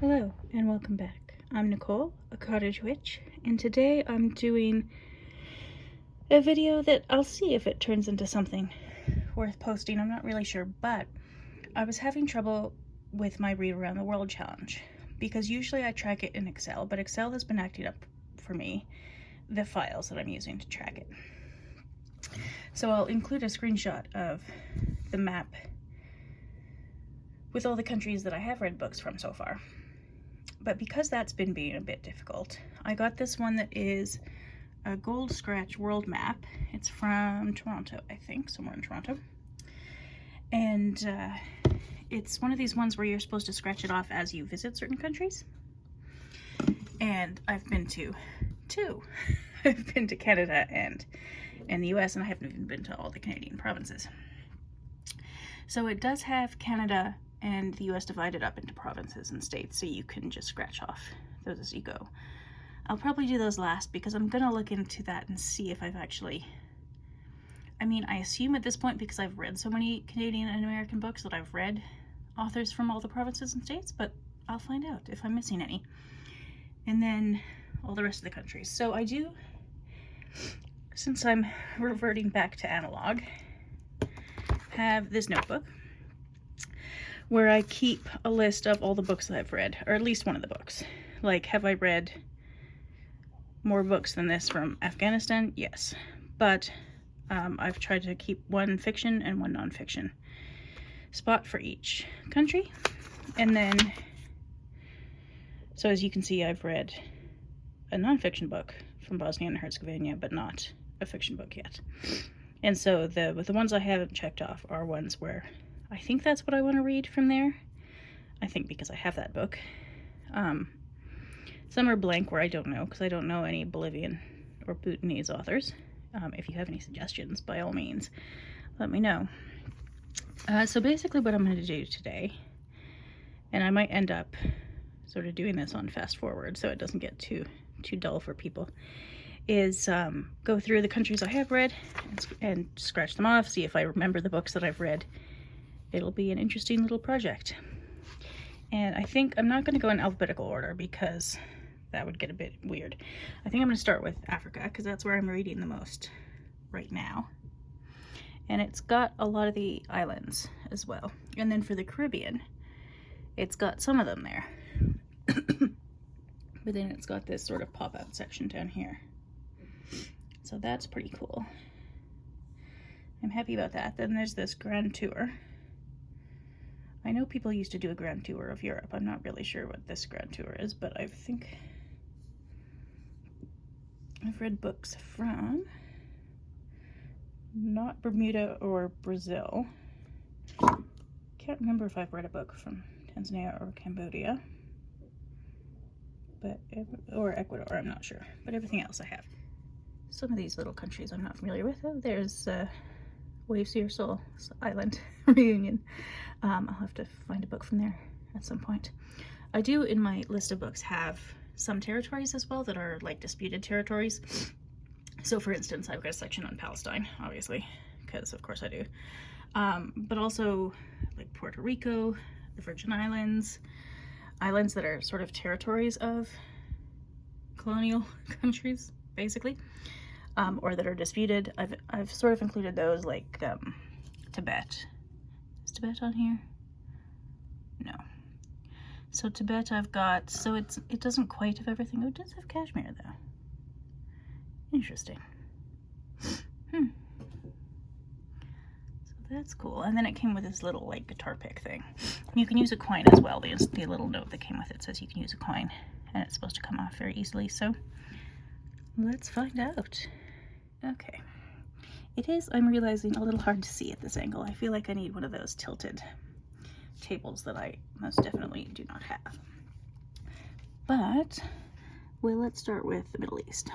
Hello and welcome back. I'm Nicole, a cottage witch, and today I'm doing a video that I'll see if it turns into something worth posting. I'm not really sure, but I was having trouble with my Read Around the World challenge because usually I track it in Excel, but Excel has been acting up for me, the files that I'm using to track it. So I'll include a screenshot of the map with all the countries that I have read books from so far. But because that's been being a bit difficult, I got this one that is a gold scratch world map. It's from Toronto, I think, somewhere in Toronto. And it's one of these ones where you're supposed to scratch it off as you visit certain countries. And I've been to two. I've been to Canada and the US, and I haven't even been to all the Canadian provinces. So it does have Canada and the US divided up into provinces and states, so you can just scratch off those as you go. I'll probably do those last because I'm gonna look into that and see if I've actually, I assume at this point, because I've read so many Canadian and American books, that I've read authors from all the provinces and states, but I'll find out if I'm missing any. And then all the rest of the countries. So I do, since I'm reverting back to analog, have this notebook where I keep a list of all the books that I've read, or at least one of the books. Like, have I read more books than this from Afghanistan? Yes. But I've tried to keep one fiction and one nonfiction spot for each country. And then, so as you can see, I've read a nonfiction book from Bosnia and Herzegovina, but not a fiction book yet. And so the ones I haven't checked off are ones where I think that's what I want to read from there. I think because I have that book. Some are blank where I don't know, because I don't know any Bolivian or Bhutanese authors. If you have any suggestions, by all means, let me know. So basically what I'm going to do today, and I might end up sort of doing this on fast forward so it doesn't get too dull for people, is go through the countries I have read and scratch them off, see if I remember the books that I've read. It'll be an interesting little project. And I think I'm not going to go in alphabetical order because that would get a bit weird. I think I'm going to start with Africa because that's where I'm reading the most right now. And it's got a lot of the islands as well. And then for the Caribbean, it's got some of them there. But then it's got this sort of pop-out section down here. So that's pretty cool. I'm happy about that. Then there's this grand tour. I know people used to do a grand tour of Europe. I'm not really sure what this grand tour is, but I think I've read books from not Bermuda or Brazil. Can't remember if I've read a book from Tanzania or Cambodia, or Ecuador, I'm not sure, but everything else I have. Some of these little countries I'm not familiar with. Oh, there's Waves to Your Soul Island Reunion. I'll have to find a book from there at some point. I do, in my list of books, have some territories as well that are like disputed territories. So for instance, I've got a section on Palestine, obviously, because of course I do. But also like Puerto Rico, the Virgin Islands, islands that are sort of territories of colonial countries, basically. Or that are disputed. I've sort of included those, like Tibet. Is Tibet on here? No. So Tibet I've got, so it doesn't quite have everything. Oh, it does have Kashmir though. Interesting. So that's cool. And then it came with this little like guitar pick thing. You can use a coin as well. The little note that came with it says you can use a coin, and it's supposed to come off very easily. So let's find out. Okay. It is, I'm realizing, a little hard to see at this angle. I feel like I need one of those tilted tables that I most definitely do not have. But, well, let's start with the Middle East.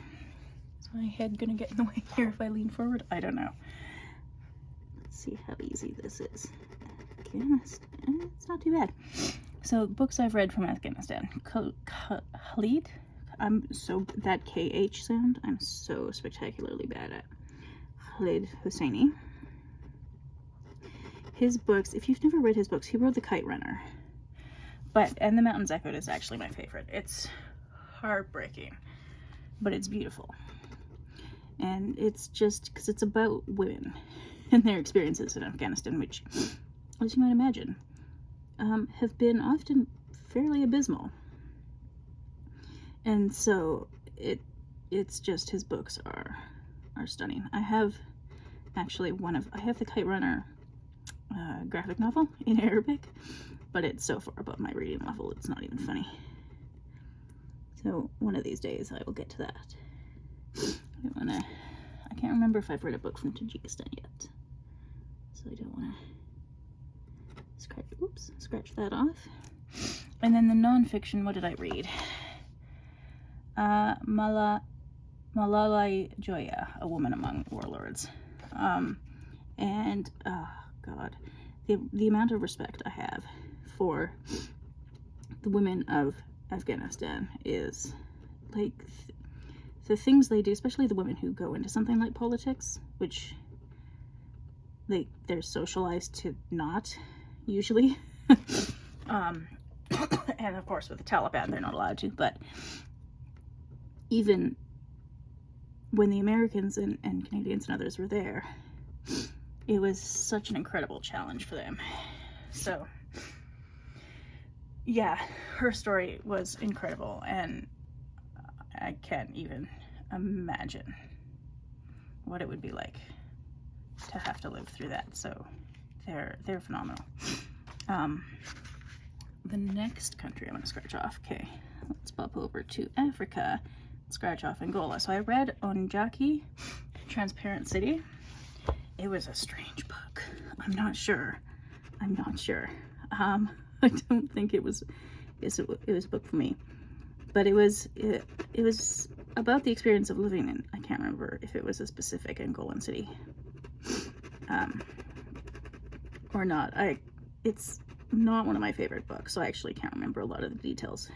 Is my head gonna get in the way here if I lean forward? I don't know. Let's see how easy this is. Afghanistan, it's not too bad. So, books I've read from Afghanistan. Khalid? That KH sound, I'm so spectacularly bad at. Khalid Hosseini. His books, if you've never read his books, he wrote The Kite Runner. And The Mountains Echoed is actually my favorite. It's heartbreaking, but it's beautiful. And it's just because it's about women and their experiences in Afghanistan, which, as you might imagine, have been often fairly abysmal. And so it's just, his books are stunning. I have actually I have the Kite Runner graphic novel in Arabic, but it's so far above my reading level, it's not even funny. So one of these days I will get to that. I can't remember if I've read a book from Tajikistan yet, so I don't want to scratch that off. And then the nonfiction, what did I read? Malalai Joya, A Woman Among Warlords. And oh god, the amount of respect I have for the women of Afghanistan is like the things they do, especially the women who go into something like politics, which they're socialized to not usually. And of course with the Taliban they're not allowed to, but even when the Americans and Canadians and others were there, it was such an incredible challenge for them. So yeah, her story was incredible, and I can't even imagine what it would be like to have to live through that. So they're phenomenal. The next country I'm going to scratch off. Okay, let's pop over to Africa. Scratch off Angola. So I read Onjaki, Transparent City. It was a strange book. I'm not sure. I don't think it was a book for me. But it was about the experience of living in, I can't remember if it was a specific Angolan city or not. It's not one of my favorite books, so I actually can't remember a lot of the details.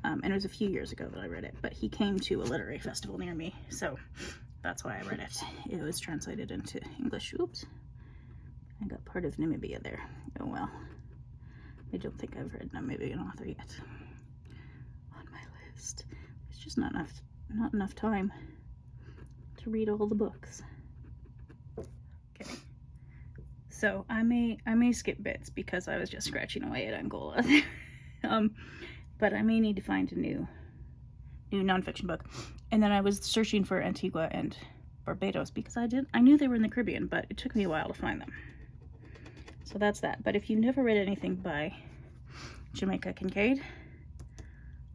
And it was a few years ago that I read it, but he came to a literary festival near me, so that's why I read it. It was translated into English. Oops. I got part of Namibia there. Oh well. I don't think I've read Namibian author yet on my list. It's just not enough time to read all the books. Okay. So I may skip bits because I was just scratching away at Angola. But I may need to find a new nonfiction book. And then I was searching for Antigua and Barbados because I knew they were in the Caribbean, but it took me a while to find them. So that's that. But if you've never read anything by Jamaica Kincaid,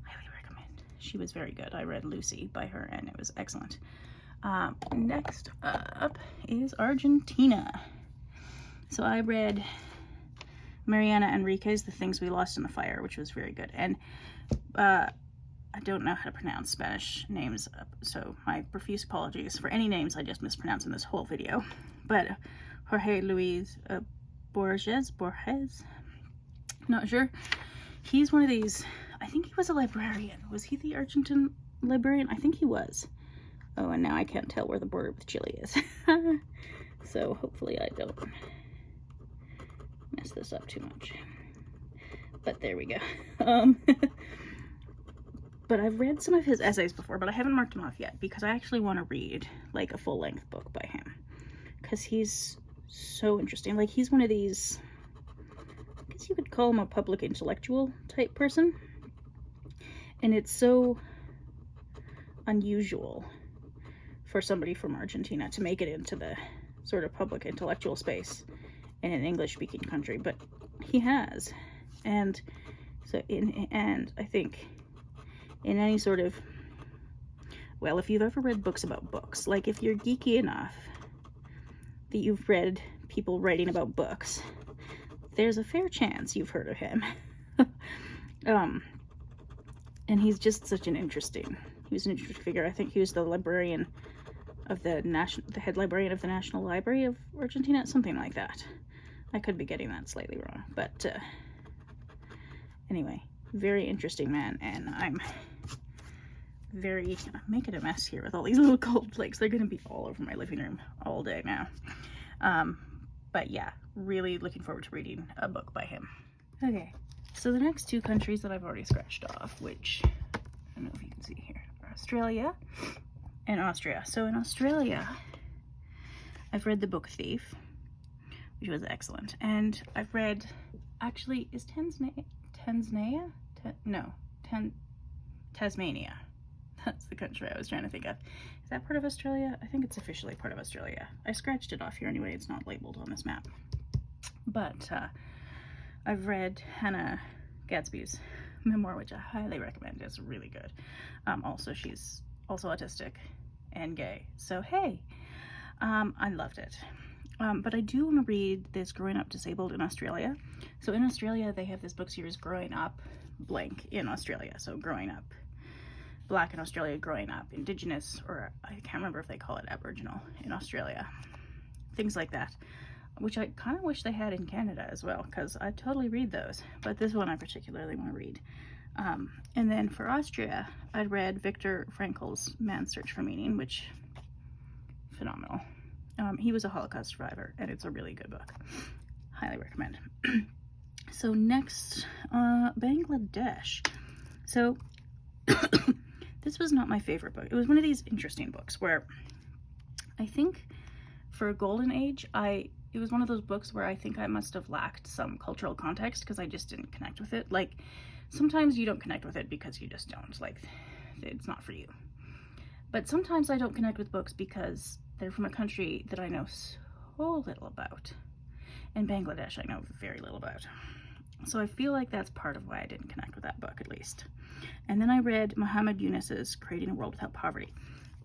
highly recommend. She was very good. I read Lucy by her and it was excellent. Next up is Argentina. So I read Mariana Enriquez, The Things We Lost in the Fire, which was very good. And I don't know how to pronounce Spanish names, so my profuse apologies for any names I just mispronounced in this whole video. But Jorge Luis Borges, not sure. He's one of these, I think he was a librarian. Was he the Argentine librarian? I think he was. Oh, and now I can't tell where the border with Chile is. So hopefully I don't mess this up too much. But there we go. But I've read some of his essays before, but I haven't marked them off yet because I actually want to read like a full-length book by him because he's so interesting. Like, he's one of these, I guess you could call him a public intellectual type person, and it's so unusual for somebody from Argentina to make it into the sort of public intellectual space in an English-speaking country, but he has. And so and I think in any sort of, well, if you've ever read books about books, like if you're geeky enough that you've read people writing about books, there's a fair chance you've heard of him. And he's just such an interesting figure. I think he was the librarian of the head librarian of the National Library of Argentina, something like that. I could be getting that slightly wrong, but anyway, very interesting man, and I'm making a mess here with all these little gold flakes. They're going to be all over my living room all day now. But yeah, really looking forward to reading a book by him. Okay, So the next two countries that I've already scratched off, which I don't know if you can see here, are Australia and Austria. So in Australia, I've read The Book Thief, which was excellent. And I've read, actually, is Tasmania? Tasmania. That's the country I was trying to think of. Is that part of Australia? I think it's officially part of Australia. I scratched it off here anyway. It's not labeled on this map. But I've read Hannah Gadsby's memoir, which I highly recommend. It's really good. Also, she's also autistic and gay. So, hey, I loved it. But I do want to read this Growing Up Disabled in Australia. So in Australia, they have this book series, Growing Up blank in Australia. So growing up Black in Australia, growing up Indigenous, or I can't remember if they call it Aboriginal in Australia. Things like that, which I kind of wish they had in Canada as well, because I totally read those. But this one I particularly want to read. And then for Austria, I read Viktor Frankl's Man's Search for Meaning, which, phenomenal. He was a Holocaust survivor, and it's a really good book. Highly recommend. So next, Bangladesh. So this was not my favorite book. It was one of these interesting books where I think for a golden age, it was one of those books where I think I must have lacked some cultural context because I just didn't connect with it. Like, sometimes you don't connect with it because you just don't. Like, it's not for you. But sometimes I don't connect with books because they're from a country that I know so little about. And Bangladesh I know very little about. So I feel like that's part of why I didn't connect with that book, at least. And then I read Muhammad Yunus's Creating a World Without Poverty.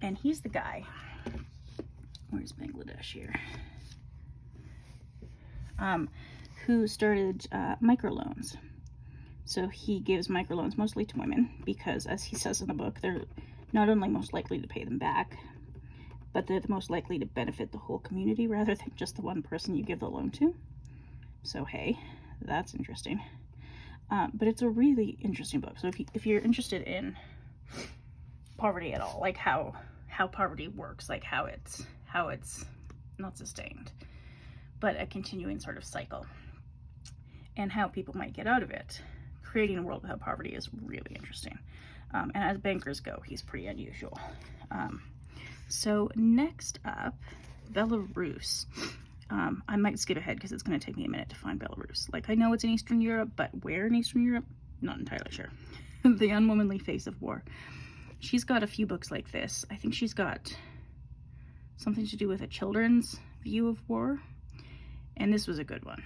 And he's the guy, where's Bangladesh here? Who started microloans. So he gives microloans mostly to women because, as he says in the book, they're not only most likely to pay them back, but they're the most likely to benefit the whole community rather than just the one person you give the loan to. So hey, that's interesting. But it's a really interesting book. So if you're interested in poverty at all, like how poverty works, like how it's not sustained, but a continuing sort of cycle, and how people might get out of it, Creating a World Without Poverty is really interesting. And as bankers go, he's pretty unusual. So next up, Belarus. I might skip ahead because it's going to take me a minute to find Belarus. Like, I know it's in Eastern Europe, but where in Eastern Europe? Not entirely sure. The Unwomanly Face of War. She's got a few books like this. I think she's got something to do with a children's view of war. And this was a good one.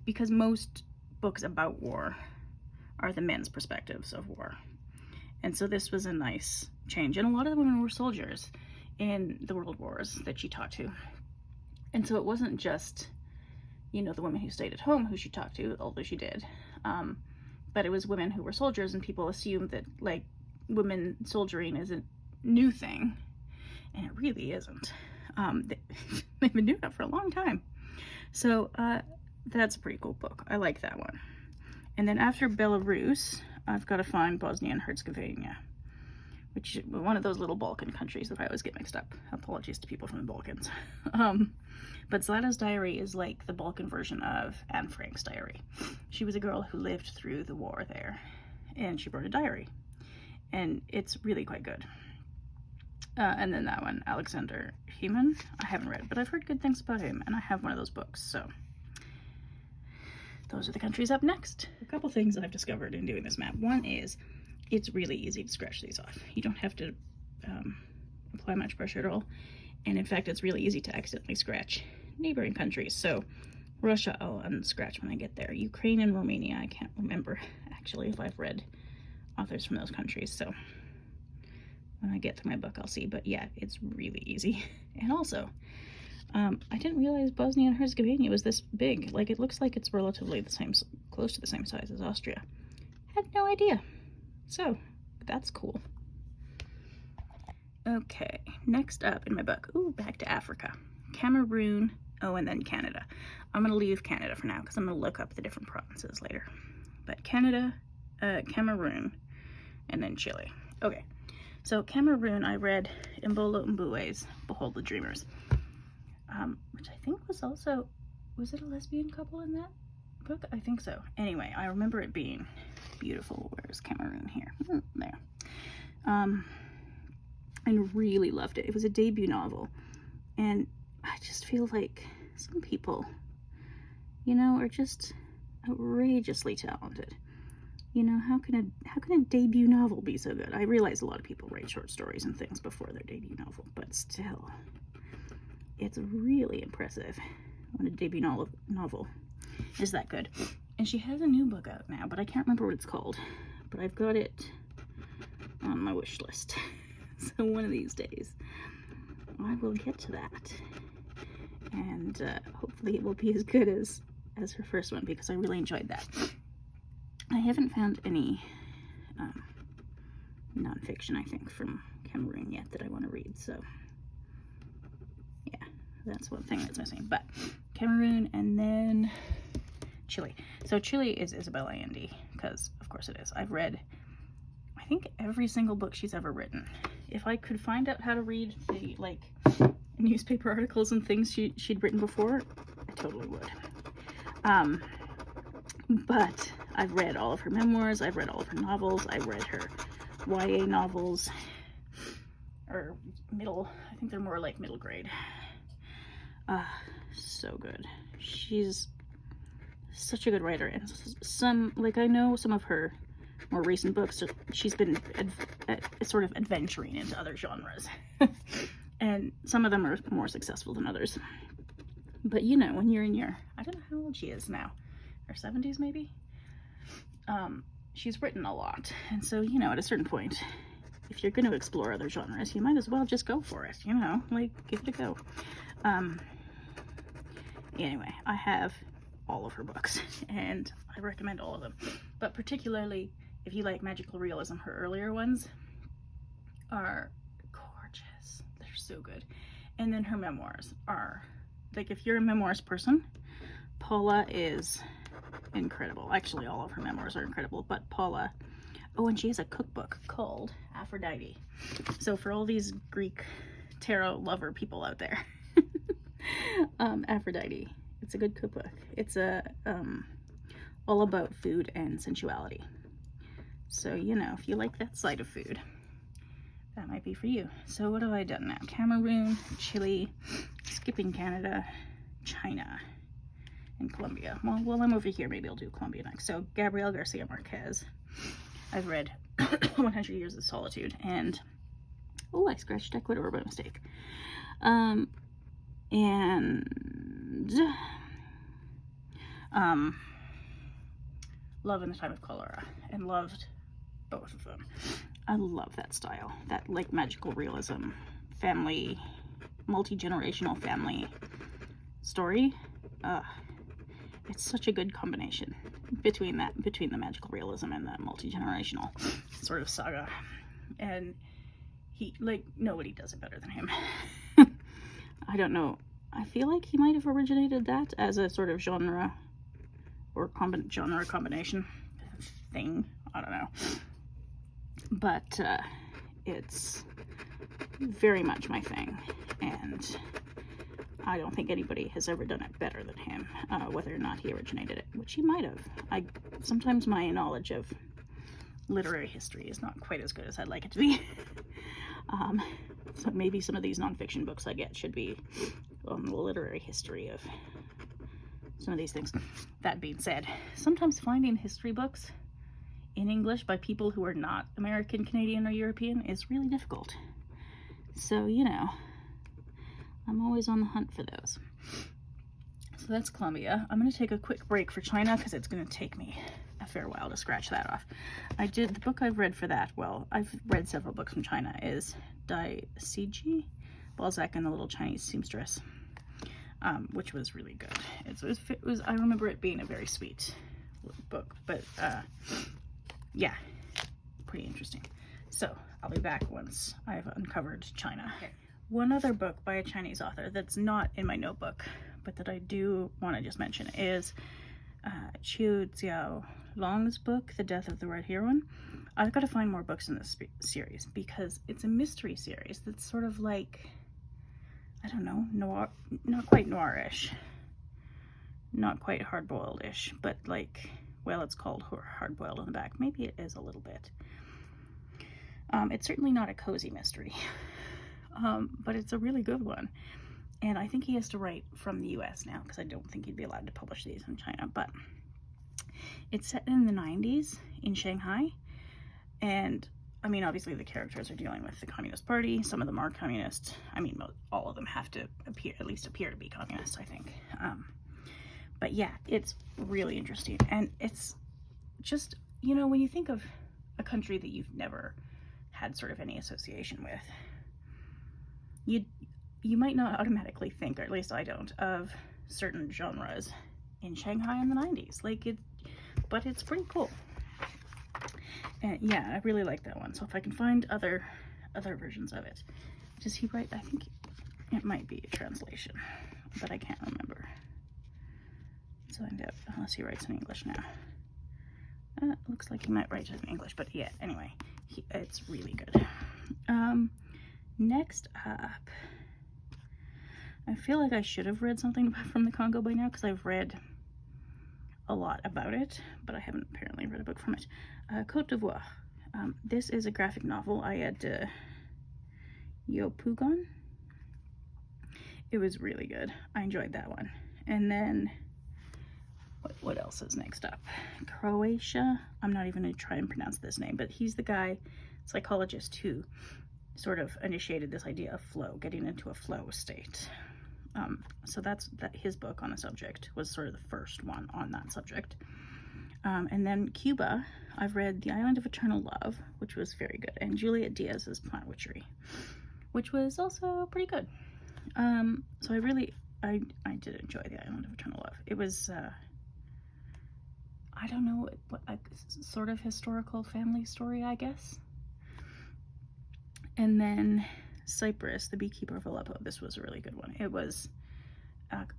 Because most books about war are the men's perspectives of war. And so this was a nice change. And a lot of the women were soldiers in the world wars that she talked to. And so it wasn't just, you know, the women who stayed at home who she talked to, although she did. But it was women who were soldiers, and people assumed that, like, women soldiering is a new thing. And it really isn't. They've been doing it for a long time. So that's a pretty cool book. I like that one. And then after Belarus, I've got to find Bosnia and Herzegovina, which is one of those little Balkan countries that I always get mixed up. Apologies to people from the Balkans. But Zlata's diary is like the Balkan version of Anne Frank's diary. She was a girl who lived through the war there, and she wrote a diary. And it's really quite good. And then that one, Alexander Heman, I haven't read, but I've heard good things about him, and I have one of those books, so those are the countries up next. A couple things I've discovered in doing this map. One is, it's really easy to scratch these off. You don't have to apply much pressure at all. And in fact, it's really easy to accidentally scratch neighboring countries. So Russia, I'll unscratch when I get there. Ukraine and Romania, I can't remember actually if I've read authors from those countries. So when I get to my book, I'll see. But yeah, it's really easy. And also, I didn't realize Bosnia and Herzegovina was this big. Like, it looks like it's relatively the same, close to the same size as Austria. Had no idea. So, that's cool. Okay, next up in my book, back to Africa. Cameroon, and then Canada. I'm going to leave Canada for now because I'm going to look up the different provinces later. But Canada, Cameroon, and then Chile. Okay, so Cameroon, I read Mbolo Mbue's Behold the Dreamers, which I think was also, was it a lesbian couple in that book? I think so. Anyway, I remember it being beautiful. Where's Cameroon here? There. And really loved it. It was a debut novel. And I just feel like some people, you know, are just outrageously talented. You know, how can a debut novel be so good? I realize a lot of people write short stories and things before their debut novel, but still, it's really impressive when a debut novel is that good. And she has a new book out now, but I can't remember what it's called. But I've got it on my wish list. So one of these days, I will get to that. And hopefully it will be as good as her first one, because I really enjoyed that. I haven't found any nonfiction, I think, from Cameroon yet that I want to read. So yeah, that's one thing that's missing. But Cameroon, and then Chile. So Chile is Isabel Allende, because of course it is. I've read, I think, every single book she's ever written. If I could find out how to read the newspaper articles and things she'd written before, I totally would. But I've read all of her memoirs, I've read all of her novels, I've read her YA novels, or middle, I think they're more like middle grade. So good. She's such a good writer, and I know some of her more recent books, she's been sort of adventuring into other genres. And some of them are more successful than others. But you know, when you're in your, I don't know how old she is now, her 70s maybe? She's written a lot. And so, you know, at a certain point, if you're going to explore other genres, you might as well just go for it, you know, like, give it a go. Anyway, I have all of her books, and I recommend all of them. But particularly, if you like magical realism, her earlier ones are gorgeous. They're so good. And then her memoirs are, like, if you're a memoirs person, Paula is incredible. Actually, all of her memoirs are incredible, but Paula, oh, and she has a cookbook called Aphrodite. So for all these Greek tarot lover people out there, Aphrodite, it's a good cookbook. It's all about food and sensuality. So, you know, if you like that side of food, that might be for you. So what have I done now? Cameroon, Chile, skipping Canada, China, and Colombia. Well, while I'm over here, maybe I'll do Colombia next. So Gabriel Garcia Marquez. I've read 100 Years of Solitude, and oh, I scratched Ecuador by mistake. And Love in the Time of Cholera, and loved both of them. I love that style, that like magical realism, family, multi-generational family story. It's such a good combination between the magical realism and the multi-generational sort of saga. And he, like, nobody does it better than him. I don't know. I feel like he might have originated that as a sort of genre or genre combination thing. I don't know. But it's very much my thing, and I don't think anybody has ever done it better than him, whether or not he originated it, which he might have. Sometimes my knowledge of literary history is not quite as good as I'd like it to be. So maybe some of these nonfiction books I get should be on the literary history of some of these things. That being said, sometimes finding history books in English by people who are not American, Canadian, or European is really difficult. So, you know, I'm always on the hunt for those. So that's Colombia. I'm going to take a quick break for China because it's going to take me a fair while to scratch that off. The book I've read for that, well, I've read several books from China, is Dai Siji, Balzac and the Little Chinese Seamstress, which was really good. It was I remember it being a very sweet book, but yeah, pretty interesting. So I'll be back once I've uncovered China. Okay. One other book by a Chinese author that's not in my notebook, but that I do want to just mention is Qiu Xiao Long's book, The Death of the Red Heroine. I've got to find more books in this series because it's a mystery series that's sort of like, I don't know, noir, not quite noirish. not quite hard-boiled-ish, but like, well, it's called hard-boiled in the back. Maybe it is a little bit. It's certainly not a cozy mystery, but it's a really good one. And I think he has to write from the US now, because I don't think he'd be allowed to publish these in China. But it's set in the 90s in Shanghai. And I mean, obviously the characters are dealing with the Communist Party. Some of them are communist. I mean, all of them have to at least appear to be communist, I think. But yeah, it's really interesting. And it's just, you know, when you think of a country that you've never had sort of any association with, you might not automatically think, or at least I don't, of certain genres in Shanghai in the 90s. But it's pretty cool. And yeah, I really like that one. So if I can find other versions of it. Does he write? I think it might be a translation, but I can't remember. Let's find out, unless he writes in English now. Looks like he might write it in English, but yeah, anyway, it's really good. Next up, I feel like I should have read something from the Congo by now, because I've read a lot about it, but I haven't apparently read a book from it. Côte d'Ivoire. This is a graphic novel. I had Yopougon. It was really good. I enjoyed that one. And then, what else is next up? Croatia. I'm not even going to try and pronounce this name, but he's the guy, psychologist, who sort of initiated this idea of flow, getting into a flow state. So that's his book on the subject was sort of the first one on that subject. And then Cuba, I've read The Island of Eternal Love, which was very good, and Juliet Diaz's Plant Witchery, which was also pretty good. So I did enjoy The Island of Eternal Love. It was, I don't know, what a sort of historical family story, I guess. And then Cyprus, The Beekeeper of Aleppo. This was a really good one. It was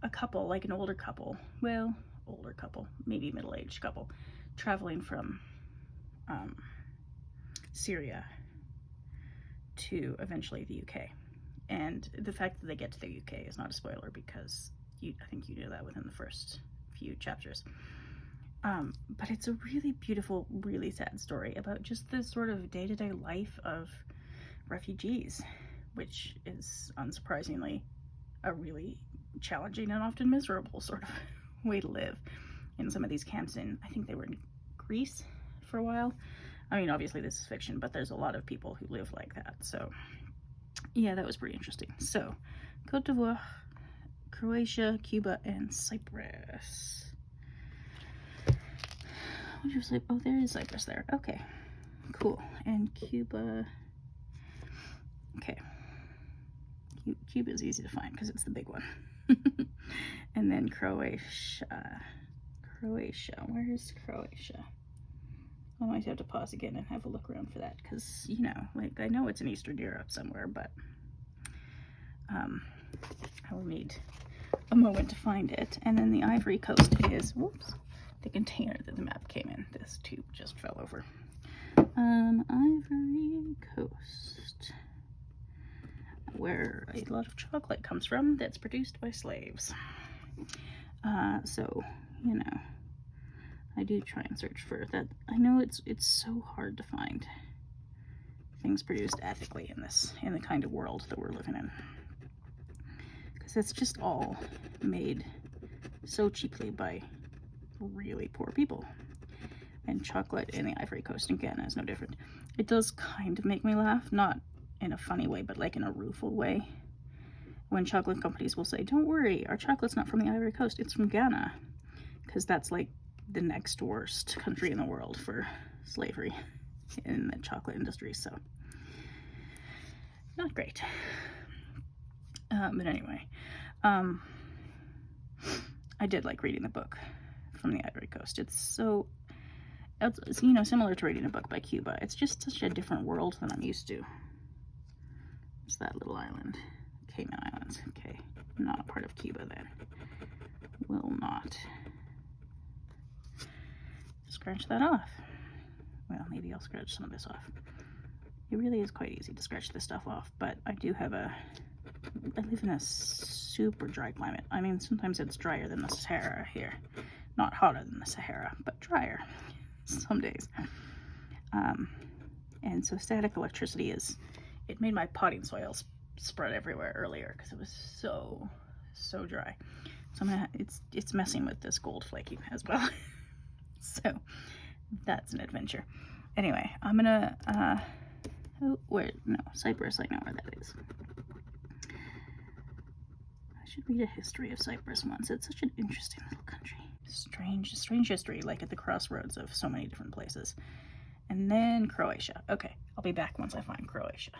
a couple, like an older couple, well, older couple, maybe middle-aged couple, traveling from Syria to eventually the UK. And the fact that they get to the UK is not a spoiler, because I think you knew that within the first few chapters. But it's a really beautiful, really sad story about just the sort of day-to-day life of refugees, which is unsurprisingly a really challenging and often miserable sort of way to live in some of these camps. I think they were in Greece for a while. I mean, obviously this is fiction, but there's a lot of people who live like that. So yeah, that was pretty interesting. So Côte d'Ivoire, Croatia, Cuba, and Cyprus. What you say? Oh, there is Cyprus there. Okay, cool. And Cuba. Okay. Cuba is easy to find because it's the big one. And then Croatia. Where's Croatia? I might have to pause again and have a look around for that, because, you know, like, I know it's in Eastern Europe somewhere, but I will need a moment to find it. And then the Ivory Coast is, whoops, the container that the map came in. This tube just fell over. Ivory Coast, where a lot of chocolate comes from that's produced by slaves. So, you know, I do try and search for that. I know it's so hard to find things produced ethically in the kind of world that we're living in, because it's just all made so cheaply by really poor people. And chocolate in the Ivory Coast and Ghana is no different. It does kind of make me laugh, not in a funny way, but like in a rueful way, when chocolate companies will say, don't worry, our chocolate's not from the Ivory Coast, it's from Ghana, because that's like the next worst country in the world for slavery in the chocolate industry. So not great. But anyway, I did like reading the book from the Ivory Coast. It's, you know, similar to reading a book by Cuba. It's just such a different world than I'm used to. It's that little island, Cayman Islands. Okay, not a part of Cuba then. Will not scratch that off. Well, maybe I'll scratch some of this off. It really is quite easy to scratch this stuff off, but I do have a I live in a super dry climate. I mean, sometimes it's drier than the Sahara here. Not hotter than the Sahara, but drier some days. And so static electricity it made my potting soil spread everywhere earlier because it was so dry. So it's messing with this gold flaking as well. So that's an adventure. Anyway, I'm gonna, Cyprus, I know where that is. I should read a history of Cyprus once. It's such an interesting little country. Strange history, like at the crossroads of so many different places. And then Croatia. Okay, I'll be back once I find Croatia.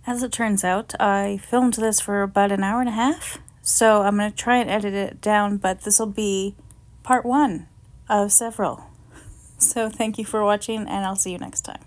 As it turns out, I filmed this for about an hour and a half, so I'm going to try and edit it down, but this will be part 1 of several. So thank you for watching, and I'll see you next time.